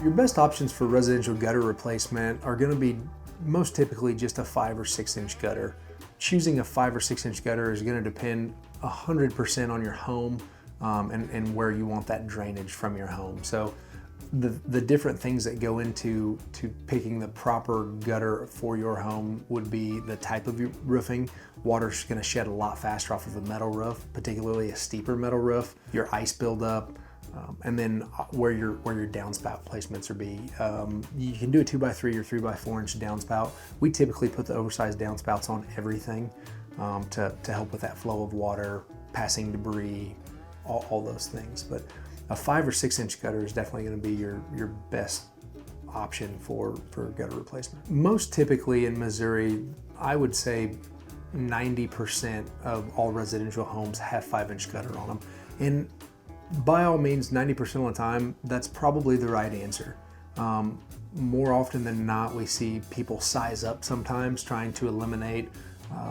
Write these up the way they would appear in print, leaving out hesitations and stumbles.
Your best options for residential gutter replacement are going to be most typically just a 5 or 6 inch gutter. Choosing a 5 or 6 inch gutter is going to depend 100% on your home and where you want that drainage from your home. So the different things that go into picking the proper gutter for your home would be the type of your roofing. Water's going to shed a lot faster off of a metal roof, particularly a steeper metal roof. Your ice buildup, and then where your downspout placements would be. You can do a 2x3 or 3x4 inch downspout. We typically put the oversized downspouts on everything to help with that flow of water, passing debris, all those things. But a 5 or 6 inch gutter is definitely going to be your best option for gutter replacement. Most typically in Missouri, I would say 90% of all residential homes have 5 inch gutter on them. And by all means, 90% of the time, that's probably the right answer. More often than not, we see people size up sometimes trying to eliminate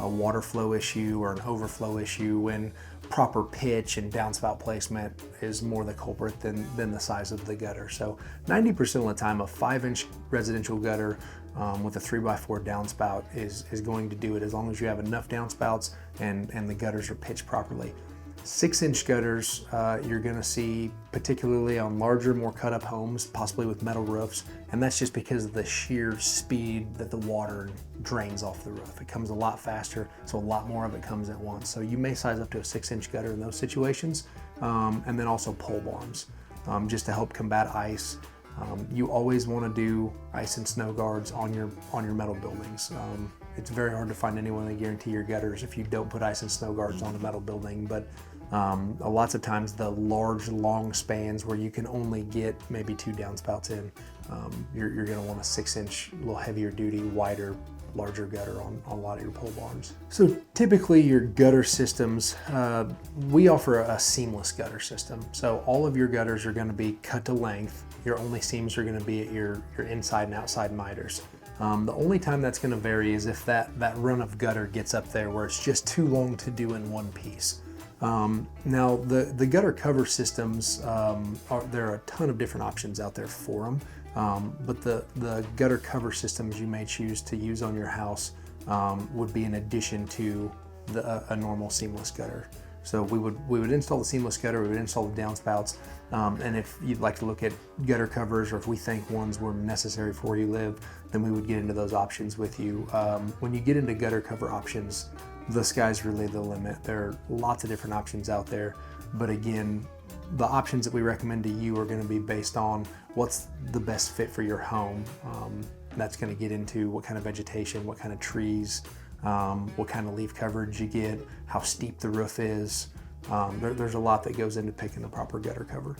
a water flow issue or an overflow issue when proper pitch and downspout placement is more the culprit than the size of the gutter. So 90% of the time, a 5 inch residential gutter with a 3x4 downspout is going to do it, as long as you have enough downspouts and the gutters are pitched properly. 6 inch gutters you're going to see particularly on larger, more cut up homes, possibly with metal roofs, and that's just because of the sheer speed that the water drains off the roof. It comes a lot faster, so a lot more of it comes at once. So you may size up to a 6 inch gutter in those situations, and then also pole barns just to help combat ice. You always want to do ice and snow guards on your metal buildings. It's very hard to find anyone to guarantee your gutters if you don't put ice and snow guards on a metal building, but lots of times the large, long spans where you can only get maybe 2 downspouts in, you're going to want a 6 inch, a little heavier duty, wider, larger gutter on a lot of your pole barns. So typically your gutter systems, we offer a seamless gutter system. So all of your gutters are going to be cut to length. Your only seams are going to be at your inside and outside miters. The only time that's going to vary is if that run of gutter gets up there where it's just too long to do in one piece. Now the gutter cover systems, there are a ton of different options out there for them, but the gutter cover systems you may choose to use on your house would be in addition to a normal seamless gutter. So we would install the seamless gutter, we would install the downspouts, and if you'd like to look at gutter covers, or if we think ones were necessary for where you live, then we would get into those options with you. When you get into gutter cover options, the sky's really the limit. There are lots of different options out there, but again, the options that we recommend to you are going to be based on what's the best fit for your home. That's going to get into what kind of vegetation, what kind of trees, what kind of leaf coverage you get, how steep the roof is. There's a lot that goes into picking the proper gutter cover.